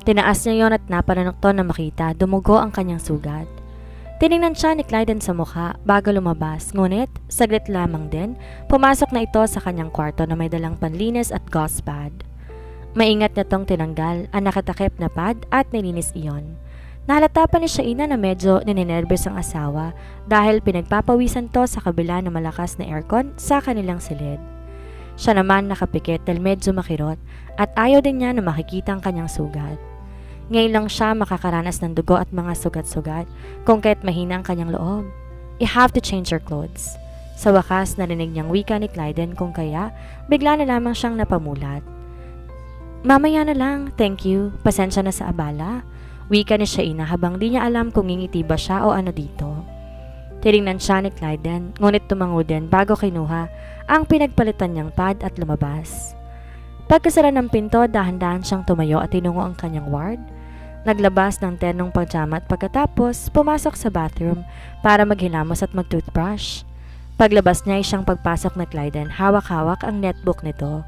Tinaas niya yon at napanunokton na makita dumugo ang kanyang sugat. Tiningnan siya ni Clyden sa mukha bago lumabas, ngunit saglit lamang din, pumasok na ito sa kanyang kwarto na may dalang panlinis at gauze pad. Maingat na tong tinanggal ang nakatakip na pad at nilinis iyon. Nahalata pa ni Shaina na medyo ninenervyos ang asawa dahil pinagpapawisan to sa kabila ng malakas na aircon sa kanilang silid. Siya naman nakapikit dahil medyo makirot at ayaw din niya na makikita ang kanyang sugat. Ngayon lang siya makakaranas ng dugo at mga sugat-sugat kung kaya't mahina ang kanyang loob. You have to change your clothes. Sa wakas narinig niyang wika ni Clyden kung kaya bigla na lamang siyang napamulat. Mamaya na lang, thank you, pasensya na sa abala. Wika ni Shaina habang di niya alam kung ngingiti ba siya o ano dito. Tinignan siya ni Clyden ngunit tumango din bago kinuha ang pinagpalitan niyang pad at lumabas. Pagkasara ng pinto, dahan-dahan siyang tumayo at tinungo ang kanyang ward. Naglabas ng ternong pajama at pagkatapos pumasok sa bathroom para maghilamos at mag-toothbrush. Paglabas niya ay siyang pagpasok na Clyden, hawak-hawak ang netbook nito.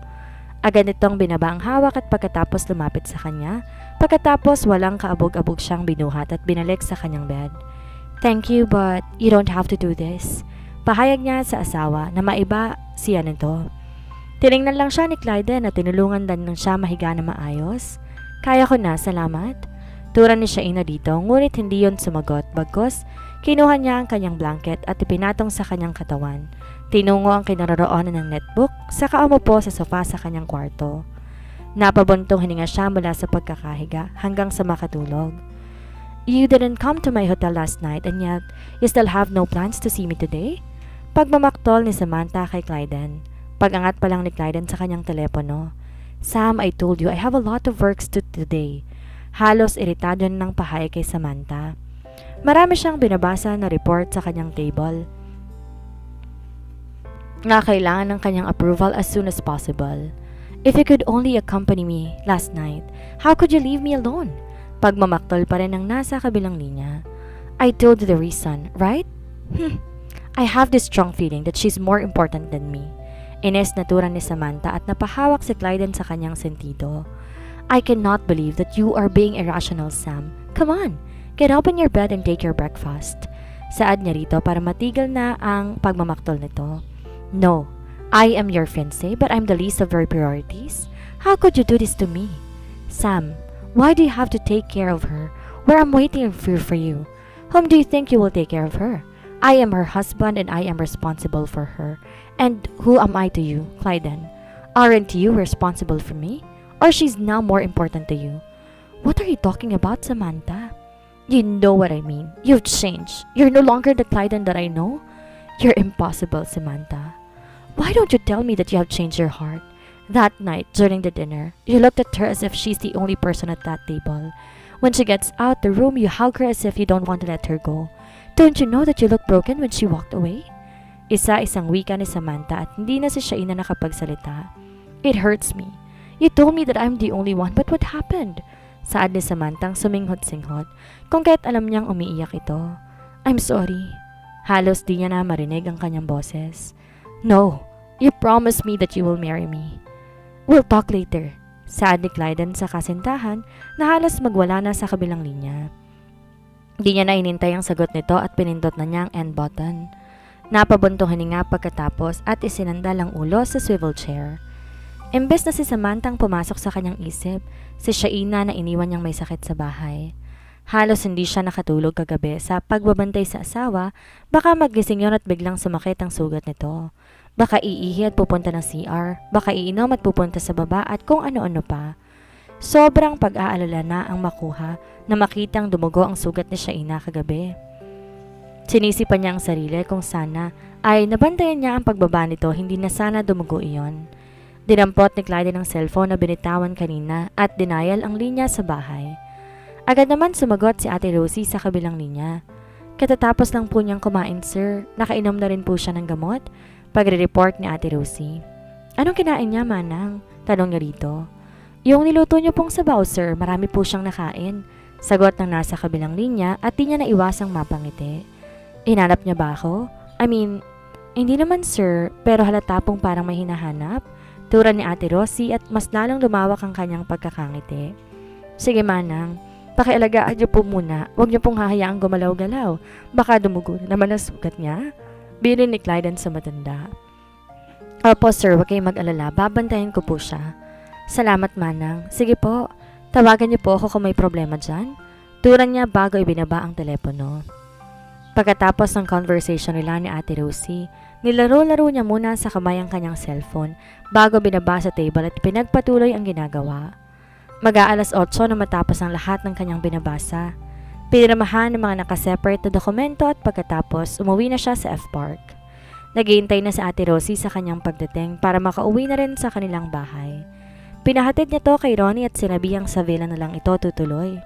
Agad nitong binaba ang hawak at pagkatapos lumapit sa kanya. Pagkatapos walang kaabog-abog siyang binuhat at binalik sa kanyang bed. Thank you but you don't have to do this. Pahayag niya sa asawa na maiba siya nito. Tiningnan lang siya ni Clyden at tinulungan din siya mahiga na maayos. Kaya ko na, salamat. Turan ni Shaina dito, ngunit hindi yon sumagot. Bagkus, kinuha niya ang kanyang blanket at ipinatong sa kanyang katawan. Tinungo ang kinaroroonan ng netbook, saka umupo sa sofa sa kanyang kwarto. Napabuntong hininga siya mula sa pagkakahiga hanggang sa makatulog. You didn't come to my hotel last night and yet you still have no plans to see me today? Pagmamaktol ni Samantha kay Clyden. Pag-angat pa lang ni Clyden sa kanyang telepono. Sam, I told you I have a lot of works to today. Halos iritado ng pahayag kay Samantha. Marami siyang binabasa na report sa kanyang table na kailangan ng kanyang approval as soon as possible. If you could only accompany me last night, how could you leave me alone? Pagmamaktol pa rin ang nasa kabilang linya. I told you the reason, right? I have this strong feeling that she's more important than me. Ines naturan ni Samantha at napahawak si Clyden sa kanyang sentido. I cannot believe that you are being irrational, Sam. Come on, get up in your bed and take your breakfast. Saad niya rito para matigil na ang pagmamaktol nito. No, I am your fiancé but I'm the least of your priorities. How could you do this to me? Sam, why do you have to take care of her where I'm waiting for you? Whom do you think you will take care of her? I am her husband and I am responsible for her. And who am I to you, Clyden? Aren't you responsible for me? Or she's now more important to you? What are you talking about, Samantha? You know what I mean. You've changed. You're no longer the Clyden that I know. You're impossible, Samantha. Why don't you tell me that you have changed your heart? That night, during the dinner, you looked at her as if she's the only person at that table. When she gets out the room, you hug her as if you don't want to let her go. Don't you know that you look broken when she walked away? Isa-isang wika ni Samantha at hindi na si Shaina nakapagsalita. It hurts me. You told me that I'm the only one, but what happened? Saad ni Samantha suminghot-singhot, kung kaya't alam niyang umiiyak ito. I'm sorry. Halos di niya na marinig ang kanyang boses. No, you promised me that you will marry me. We'll talk later. Saad ni Clyden sa kasintahan na halos magwala na sa kabilang linya. Di niya na inintay ang sagot nito at pinindot na niya ang end button. Napabuntong hininga pagkatapos at isinandal ang ulo sa swivel chair. Imbes na si Samantha ang pumasok sa kanyang isip, si Shaina na iniwan niyang may sakit sa bahay. Halos hindi siya nakatulog kagabi sa pagbabantay sa asawa, baka magising yon at biglang sumakit ang sugat nito. Baka iihi at pupunta ng CR, baka iinom at pupunta sa baba at kung ano-ano pa. Sobrang pag-aalala na ang makuha na makitang dumugo ang sugat ni Shaina kagabi. Sinisipan niya ang sarili kung sana ay nabantayan niya ang pagbaba nito, hindi na sana dumugo iyon. Dinampot ni Clyde ang cellphone na binitawan kanina at denial ang linya sa bahay. Agad naman sumagot si Ate Rosie sa kabilang linya. Katatapos lang po niyang kumain, sir. Nakainom na rin po siya ng gamot. Pagre-report ni Ate Rosie. Anong kinain niya, manang? Tanong niya rito. Yung niluto niyo pong sabaw, sir. Marami po siyang nakain. Sagot ng nasa kabilang linya at di niya naiwasang mapangiti. Hinanap niya ba ako? Hindi naman, sir. Pero halata pong parang may hinahanap. Turan ni Ate Rosie at mas lalong lumawak ang kanyang pagkakangiti. Sige manang, pakialagaan niyo po muna. Huwag niyo pong hahayaang gumalaw-galaw. Baka dumugo na naman ang sugat niya. Bilin ni Clyden sa matanda. Opo sir, huwag kayong mag-alala. Babantayan ko po siya. Salamat manang. Sige po, tawagan niyo po ako kung may problema dyan. Turan niya bago ibinaba ang telepono. Pagkatapos ng conversation nila ni Ate Rosie, nilaro-laro niya muna sa kamay ang kanyang cellphone bago binaba sa table at pinagpatuloy ang ginagawa. Mag-aalas 8 na matapos ang lahat ng kanyang binabasa. Piniramahan ng mga nakaseparate na dokumento at pagkatapos umuwi na siya sa F-Park. Naghihintay na si Ate Rosie sa kanyang pagdating para makauwi na rin sa kanilang bahay. Pinahatid niya to kay Ronnie at sinabihang sa villa na lang ito tutuloy.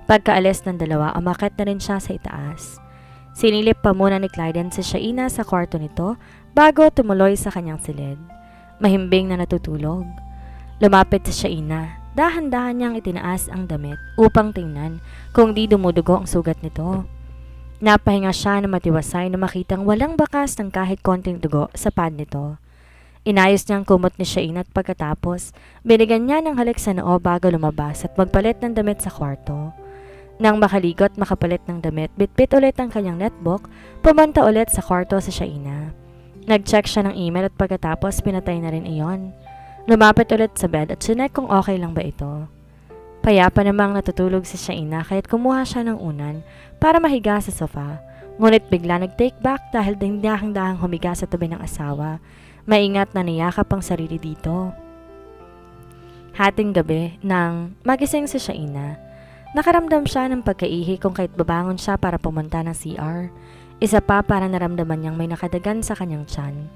Pagkaalis ng dalawa, umakyat na rin siya sa itaas. Sinilip pa muna ni Clyden si Shaina sa kwarto nito bago tumuloy sa kanyang silid. Mahimbing na natutulog. Lumapit si Shaina. Dahan-dahan niyang itinaas ang damit upang tingnan kung di dumudugo ang sugat nito. Napahinga siya na matiwasay na makitang walang bakas ng kahit konting dugo sa pad nito. Inayos niyang kumot ni Shaina at pagkatapos, binigyan niya ng halik sa noo bago lumabas at magpalit ng damit sa kwarto. Nang makaligo at makapalit ng damit, bitbit ulit ang kanyang netbook, pumunta ulit sa kwarto sa Shaina. Nag-check siya ng email at pagkatapos pinatay na rin iyon. Lumapit ulit sa bed at sinek kung okay lang ba ito. Payapa namang natutulog si Shaina kaya't kumuha siya ng unan para mahiga sa sofa. Ngunit bigla nag-take back dahil dahang-dahang humiga sa tabi ng asawa. Maingat na niyakap ang sarili dito. Hating gabi nang magising si Shaina. Nakaramdam siya ng pagkaihi kung kahit babangon siya para pumunta ng CR. Isa pa para naramdaman niyang may nakadagan sa kanyang tiyan.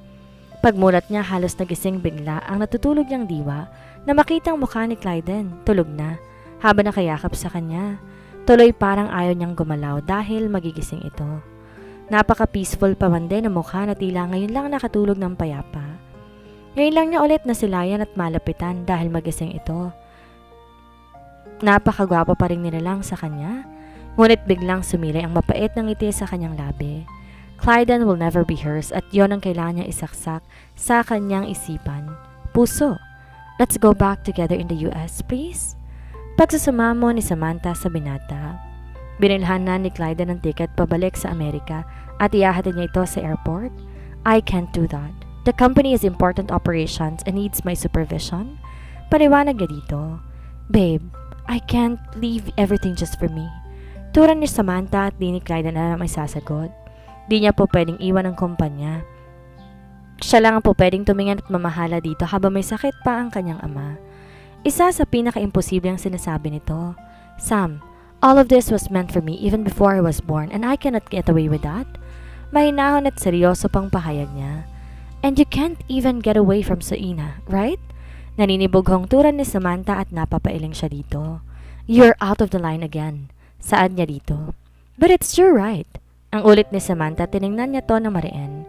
Pagmulat niya halos nagising bigla ang natutulog niyang diwa na makitang mukha ni Clyden, tulog na, habang nakayakap sa kanya. Tuloy parang ayaw niyang gumalaw dahil magigising ito. Napaka-peaceful pa man din ang mukha na tila ngayon lang nakatulog ng payapa. Ngayon lang niya ulit nasilayan at malapitan dahil magising ito. Napakagwapo pa rin nilalang sa kanya, ngunit biglang sumilay ang mapait ng ngiti sa kanyang labi. Clyden will never be hers at yon ang kailangan niya isaksak sa kanyang isipan. Puso, let's go back together in the US, please? Pagsusumamo ni Samantha sa binata. Binilhan na ni Clyden ng ticket pabalik sa Amerika at ihahatid niya ito sa airport. I can't do that. The company has important operations and needs my supervision. Paliwanag niya dito. Babe, I can't leave everything just for me. Turan ni Samantha at di ni Clyden na may sasagot. Di niya po pwedeng iwan ang kumpanya. Siya lang ang po pwedeng tumingin at mamahala dito habang may sakit pa ang kanyang ama. Isa sa pinaka-imposible ang sinasabi nito. Sam, all of this was meant for me even before I was born and I cannot get away with that. Mahinahon at seryoso pang pahayag niya. And you can't even get away from Shaina, right? Naninibughong turan ni Samantha at napapailing siya dito. You're out of the line again. Saan niya dito? But it's your right. Ang ulit ni Samantha, tiningnan niya to na mariin.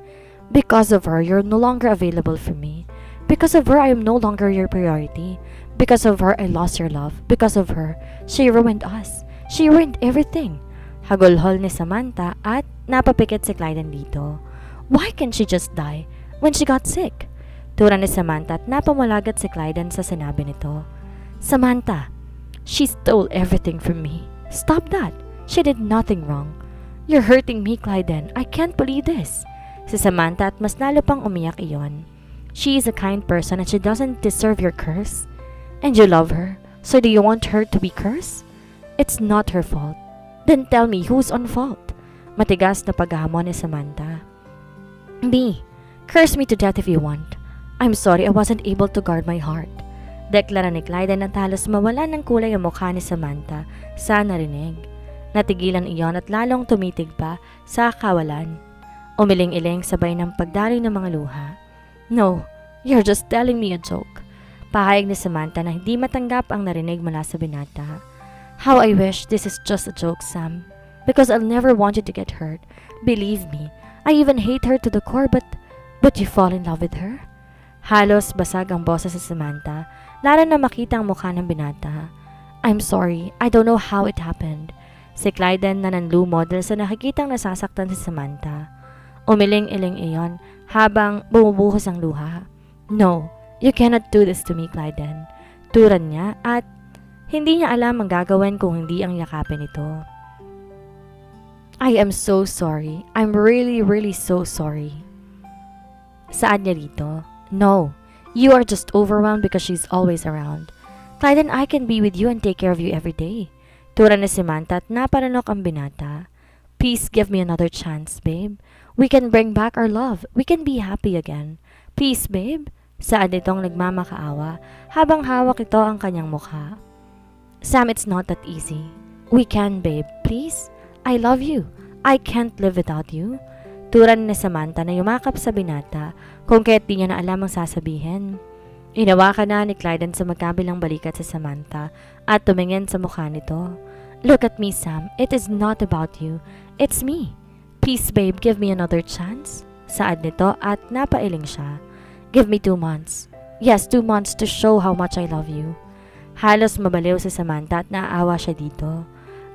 Because of her, you're no longer available for me. Because of her, I am no longer your priority. Because of her, I lost your love. Because of her, she ruined us. She ruined everything. Hagulhol ni Samantha at napapikit si Clyden dito. Why can't she just die when she got sick? Tura ni Samantha at napamalagat si Clyden sa sinabi nito. Samantha, she stole everything from me. Stop that. She did nothing wrong. You're hurting me, Clyden. I can't believe this. Si Samantha at mas lalo pang umiyak iyon. She is a kind person and she doesn't deserve your curse. And you love her, so do you want her to be cursed? It's not her fault. Then tell me who's on fault. Matigas na paghahamon ni Samantha. Me. Curse me to death if you want. I'm sorry I wasn't able to guard my heart. Deklara ni Clyden at halos mawala ng kulay ang mukha ni Samantha sa narinig. Natigilan iyon at lalong tumitig pa sa kawalan. Umiling-iling sabay ng pagdaloy ng mga luha. No, you're just telling me a joke. Pahayag ni Samantha na hindi matanggap ang narinig mula sa binata. How I wish this is just a joke, Sam. Because I'll never want you to get hurt. Believe me, I even hate her to the core but you fall in love with her? Halos basag ang boses sa Samantha, lalo na makita ang mukha ng binata. I'm sorry, I don't know how it happened. Si Clyden na nanlumodel sa nakikitang nasasaktan si Samantha. Umiling-iling iyon habang bumubuhos ang luha. No, you cannot do this to me, Clyden. Turan niya at Hindi niya alam ang gagawin kung hindi ang yakapin ito. I am so sorry. I'm really, really so sorry. Saad niya dito? No, you are just overwhelmed because she's always around. Clyden, I can be with you and take care of you every day. Tura ni Samantha at naparanok ang binata. Please give me another chance, babe. We can bring back our love. We can be happy again. Please, babe. Saad itong nagmamakaawa habang hawak ito ang kanyang mukha. Sam, it's not that easy. We can, babe. Please. I love you. I can't live without you. Turan ni Samantha na yumakap sa binata kung kaya't di niya na alam ang sasabihin. Inawakan na ni Clyden sa magkabilang balikat sa Samantha at tumingin sa mukha nito. Look at me, Sam. It is not about you. It's me. Please, babe, give me another chance. Saad nito at napailing siya. Give me 2 months. Yes, 2 months to show how much I love you. Halos mabaliw si Samantha at naaawa siya dito.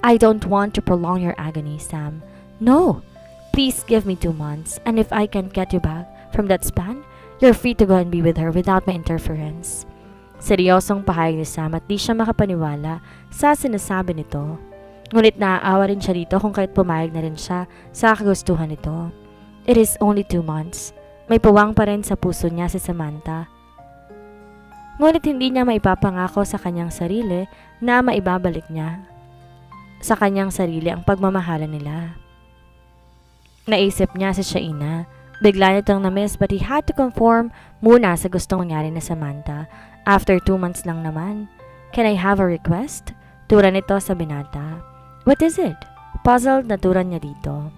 I don't want to prolong your agony, Sam. No. Please give me 2 months, and if I can get you back from that span, you're free to go and be with her without my interference. Seryosong pahayag ni Sam at di siya makapaniwala sa sinasabi nito. Ngunit naaawa rin siya dito kung kahit pumayag na rin siya sa kagustuhan nito. It is only 2 months. May puwang pa rin sa puso niya si Samantha. Ngunit hindi niya maipapangako sa kanyang sarili na maibabalik niya sa kanyang sarili ang pagmamahalan nila. Naisip niya si Shaina. Bigla nitong na-miss but he had to conform muna sa gustong mangyari na Samantha. After 2 months lang naman. Can I have a request? Tura nito sa binata. What is it? Puzzled na tura niya dito.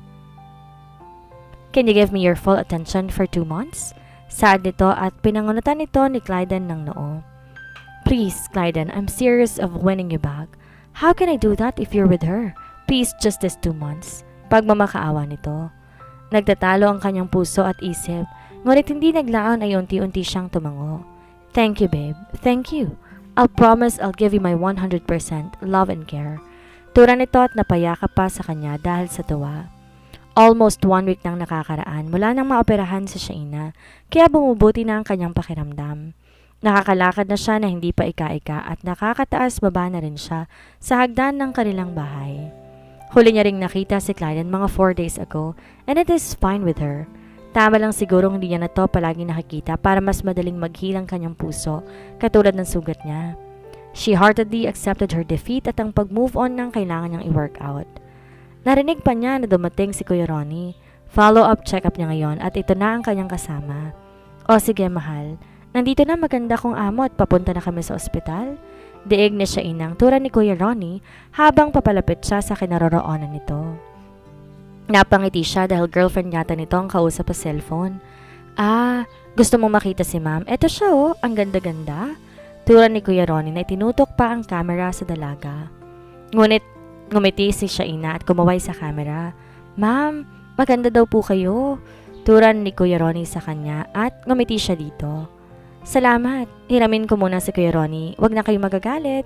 Can you give me your full attention for 2 months? Saad nito at pinangunutan nito ni Clyden ng noo. Please, Clyden, I'm serious of winning you back. How can I do that if you're with her? Please, just this 2 months. Pagmamakaawa nito. Nagtatalo ang kanyang puso at isip, ngunit hindi naglaan ay unti-unti siyang tumango. Thank you, babe. Thank you. I'll promise I'll give you my 100% love and care. Tura nito at napayakap pa sa kanya dahil sa tuwa. Almost 1 week nang nakakaraan mula nang maoperahan si Shaina, kaya bumubuti na ang kanyang pakiramdam. Nakakalakad na siya na hindi pa ika-ika at nakakataas baba na rin siya sa hagdan ng kanilang bahay. Huli niya ring nakita si Clyden mga 4 days ago and it is fine with her. Tama lang sigurong hindi niya na to palagi nakikita para mas madaling maghilang kanyang puso katulad ng sugat niya. She heartedly accepted her defeat at ang pag-move on nang kailangan niyang i-work out. Narinig pa niya na dumating si Kuya Ronnie. Follow-up check-up niya ngayon at ito na ang kanyang kasama. O sige mahal, nandito na maganda kong amo at papunta na kami sa ospital. Diig na siya inang tura ni Kuya Ronnie habang papalapit siya sa kinaroroonan nito. Napangiti siya dahil girlfriend yata nito ang kausap sa cellphone. Ah, gusto mong makita si ma'am? Eto siya oh, ang ganda-ganda. Tura ni Kuya Ronnie na itinutok pa ang camera sa dalaga. Ngunit ngumiti si Shaina at kumaway sa camera. Ma'am, maganda daw po kayo. Turan ni Kuya Ronnie sa kanya at ngumiti siya dito. Salamat. Hiramin ko muna si Kuya Ronnie. Huwag na kayo magagalit.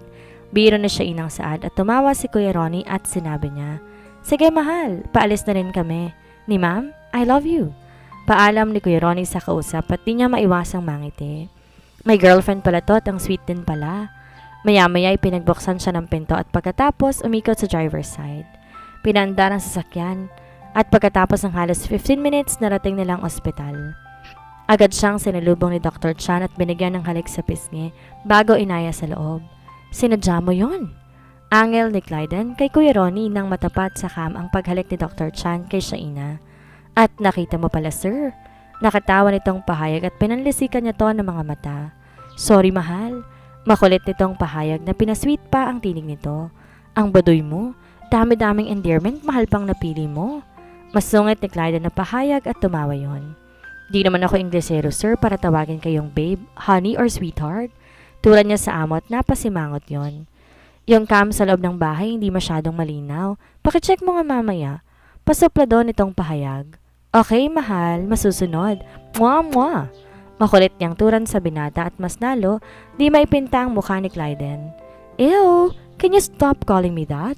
Biro na siya inang Saad at tumawa si Kuya Ronnie at sinabi niya, sige mahal, paalis na rin kami. Ni ma'am, I love you. Paalam ni Kuya Ronnie sa kausap at di niya maiwasang mangiti. May girlfriend pala to at ang sweet din pala. Maya-maya ay pinagbuksan siya ng pinto at pagkatapos umikot sa driver's side. Pinandar ang sasakyan at pagkatapos ng halos 15 minutes narating nilang ospital. Agad siyang sinalubong ni Dr. Chan at binigyan ng halik sa pisngi bago inaya sa loob. Sinadya mo yun? Angel ni Clyden kay Kuya Ronnie nang matapat sa cam ang paghalik ni Dr. Chan kay Shaina. At nakita mo pala sir. Nakatawa nitong pahayag at pinanlisikan niya to ng mga mata. Sorry mahal. Makulit nitong pahayag na pinasweet pa ang tinig nito. Ang baduy mo, dami-daming endearment, mahal pang napili mo. Masungit ni Clyden na pahayag at tumawa yon. Di naman ako Inglesero sir para tawagin kayong babe, honey or sweetheart. Turan niya sa amo at napasimangot yon. Yung cam sa loob ng bahay hindi masyadong malinaw. Pakicheck mo nga mamaya. Pasupla doon itong pahayag. Okay mahal, masusunod. Mwah mwah. Makulit niyang turan sa binata at mas lalo, di maipinta ang mukha ni Clyden. Ew, can you stop calling me that?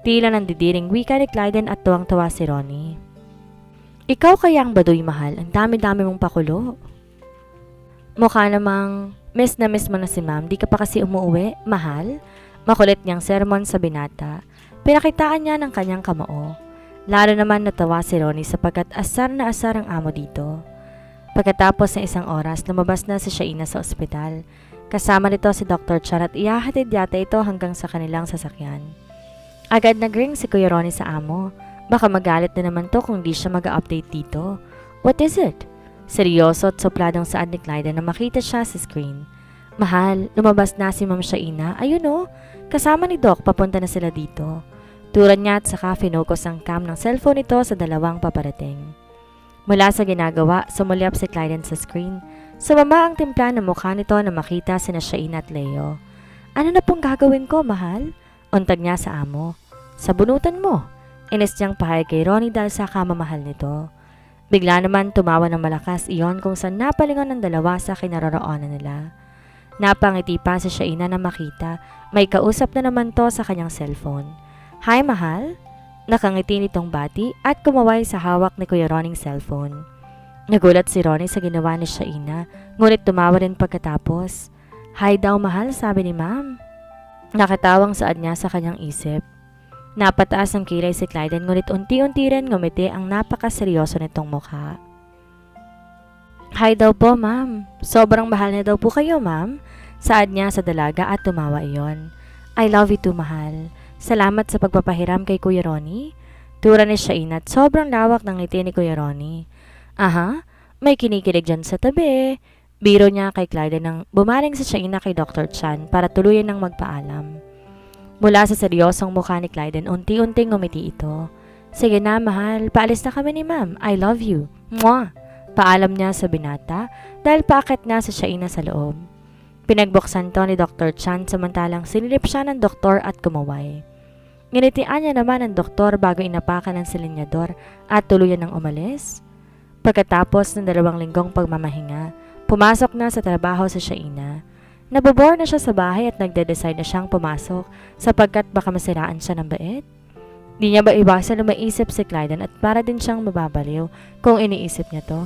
Tila ng didiring wika ni Clyden at tuwang-tuwa si Ronnie. Ikaw kaya ang baduy mahal, ang dami-dami mong pakulo. Mukha namang miss na miss mo na si ma'am, di ka pa kasi umuwi, mahal? Makulit niyang sermon sa binata. Pinakitaan niya ng kanyang kamao. Lalo naman natawa si Ronnie sapagkat asar na asar ang amo dito. Pagkatapos ng isang oras, lumabas na si Shaina sa ospital. Kasama nito si Dr. Chan at ihahatid yata ito hanggang sa kanilang sasakyan. Agad nag-ring si Kuya Ronnie sa amo. Baka magalit na naman to kung di siya mag-update dito. What is it? Seryoso at supladong saad ni Clyden na makita siya sa screen. Mahal, lumabas na si Ma'am Shaina. Ayun o, kasama ni Doc, papunta na sila dito. Turan niya at saka finokos ang cam ng cellphone nito sa dalawang paparating. Mula sa ginagawa, sumulyap si Clyden sa screen. Sumama ang timpla ng mukha nito na makita sina Shaina at Leo. Ano na pong gagawin ko, mahal? Untag niya sa amo. Sa bunutan mo. Inis niyang pahayag kay Ronnie dahil sa kamamahal nito. Bigla naman tumawa ng malakas iyon kung saan napalingon ng dalawa sa kinaroroonan nila. Napangiti pa si Shaina na makita. May kausap na naman to sa kanyang cellphone. Hi, mahal? Nakangiti nitong bati at kumaway sa hawak ni Kuya Ronnie cellphone. Nagulat si Ronnie sa ginawa ni Shaina, ngunit tumawa rin pagkatapos. Hi daw, mahal, sabi ni ma'am. Nakatawang saad niya sa kanyang isip. Napataas ang kilay si Clyden ngunit unti-unti rin ngumiti ang napakaseryoso nitong mukha. Hi daw po, ma'am. Sobrang mahal na daw po kayo, ma'am. Saad niya sa dalaga at tumawa iyon. I love you too, mahal. Salamat sa pagpapahiram kay Kuya Ronnie. Tura ni Shaina at sobrang lawak ng ngiti ni Kuya Ronnie. Aha, may kinikilig dyan sa tabi. Biro niya kay Clyden nang bumaling si Shaina kay Dr. Chan para tuluyan ng magpaalam. Mula sa seryosong mukha ni Clyden, unti-unting ngumiti ito. Sige na, mahal. Paalis na kami ni ma'am. I love you. Mwah! Paalam niya sa binata dahil paakit na sa Shaina sa loob. Pinagbuksan to ni Dr. Chan samantalang sinilip siya ng doktor at kumaway. Nginitian niya naman ang doktor bago inapakan ng silinyador at tuluyan ng umalis. Pagkatapos ng 2 linggong pagmamahinga, pumasok na sa trabaho si Shaina. Nabobore na siya sa bahay at nagde-decide na siyang pumasok sapagkat baka masiraan siya ng bait. Di niya ba iwasan na maisip si Clyden at para din siyang mababaliw kung iniisip niya to.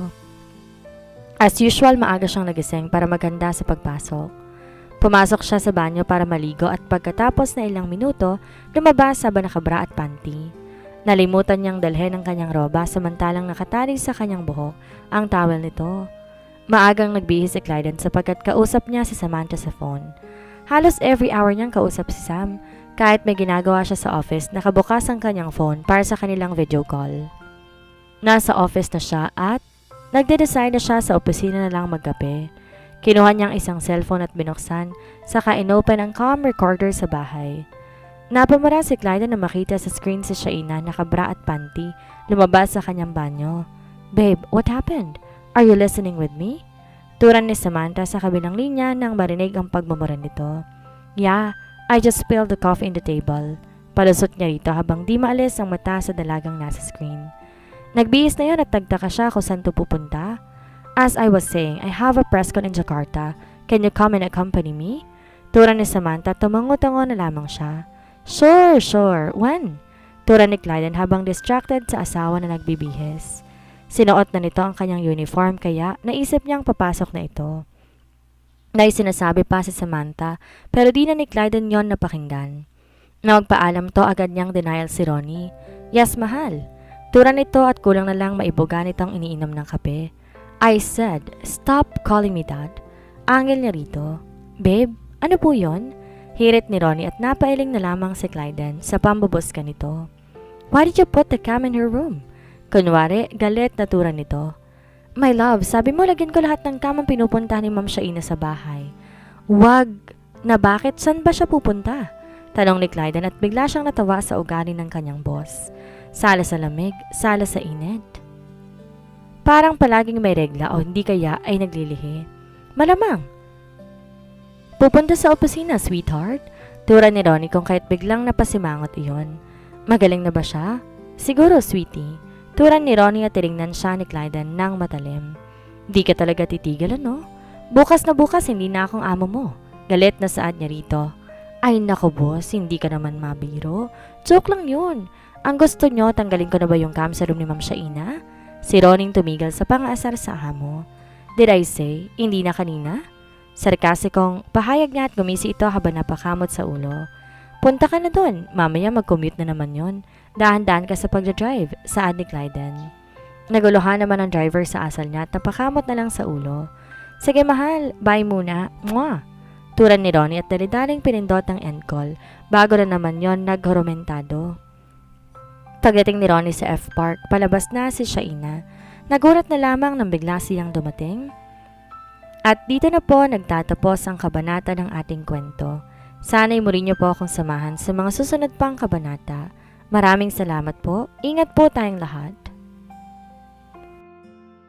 As usual, maaga siyang nagising para maghanda sa pagpasok. Pumasok siya sa banyo para maligo at pagkatapos na ilang minuto, lumabas sa nakabra at panty. Nalimutan niyang dalhin ang kanyang roba samantalang nakatali sa kanyang buhok ang towel nito. Maagang nagbihis si Clyden sapagkat kausap niya si Samantha sa phone. Halos every hour niyang kausap si Sam. Kahit may ginagawa siya sa office, nakabukas ang kanyang phone para sa kanilang video call. Nasa office na siya at nagde-decide na siya sa opisina na lang magkape. Kinuha niyang isang cellphone at binuksan, saka inopen ang cam recorder sa bahay. Napamura si Clyden na makita sa screen si Shaina nakabra at panty, lumabas sa kanyang banyo. Babe, what happened? Are you listening with me? Turan ni Samantha sa kabilang linya nang marinig ang pagmumura nito. Yeah, I just spilled the coffee in the table. Palusot niya rito habang di maalis ang mata sa dalagang nasa screen. Nagbihis na yun at nagtaka siya kung saan to pupunta. As I was saying, I have a press con in Jakarta. Can you come and accompany me? Turan ni Samantha, tumango-tango na lamang siya. Sure. When? Turan ni Clyden habang distracted sa asawa na nagbibihis. Sinuot na nito ang kanyang uniform kaya naisip niyang papasok na ito. May sinasabi pa si Samantha pero di na ni Clyden yon napakinggan. Na magpaalam to agad niyang denial si Ronnie. Yes, mahal. Turan nito at kulang na lang maibuga nitong iniinom ng kape. I said, stop calling me dad. Angel niya rito. Babe, ano po yon? Hirit ni Ronnie at napailing na lamang si Clyden sa pambubusga nito. Why did you put the cam in her room? Kunwari, galit na turan nito. My love, sabi mo lagyan ko lahat ng kamang pinupunta ni Ma'am Shaina sa bahay. Wag na bakit? Saan ba siya pupunta? Tanong ni Clyden at bigla siyang natawa sa ugali ng kanyang boss. Sala sa lamig, sala sa init. Parang palaging may regla o hindi kaya ay naglilihi. Malamang. Pupunta sa opisina, sweetheart. Tura ni Ronnie kung kahit biglang napasimangot iyon. Magaling na ba siya? Siguro, sweetie. Turan ni Ronnie at tinignan siya ni Clyden ng matalim. Di ka talaga titigil, ano? Bukas na bukas hindi na akong amo mo. Galit na saad niya rito. Ay nako boss, hindi ka naman mabiro. Joke lang yun. Ang gusto nyo, tanggalin ko na ba yung cam sa room ni Ma'am Shaina? Si Ronnie tumigil sa pang-asar sa amo. Did I say, hindi na kanina? Sarkasikong pahayag niya at gumisi ito habang napakamot sa ulo. Punta ka na dun. Mamaya mag-commute na naman yon. Dahan-dahan ka sa pagdadrive, saad ni Clyden. Naguluhan naman ang driver sa asal niya at napakamot na lang sa ulo. Sige mahal, bye muna. Mwah! Turan ni Ronnie at dalidaling pinindot ang end call. Bago na naman yon naghurumentado. Pagdating ni Ronnie sa F-Park, palabas na si Shaina. Nagulat na lamang nang bigla siyang dumating. At dito na po nagtatapos ang kabanata ng ating kwento. Sana'y muli niyo po akong samahan sa mga susunod pang kabanata. Maraming salamat po. Ingat po tayong lahat.